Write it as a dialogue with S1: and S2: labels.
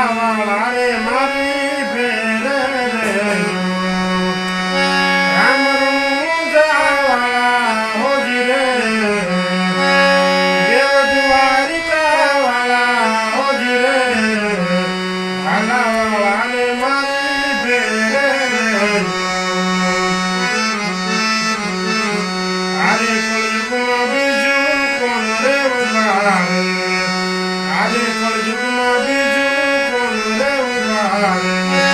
S1: ભાલાવાળા રે મારી ફેરે રામ રૂજાવાળા હોજી રે દેવ દ્વારિકાવાળા હોજી રે ભાલાવાળા રે મારી ફેરે આરે કળયુગમાં બીજું કોણ રે ઉભારે આરે કળયુગમાં બીજું કોણ રે ઉભારે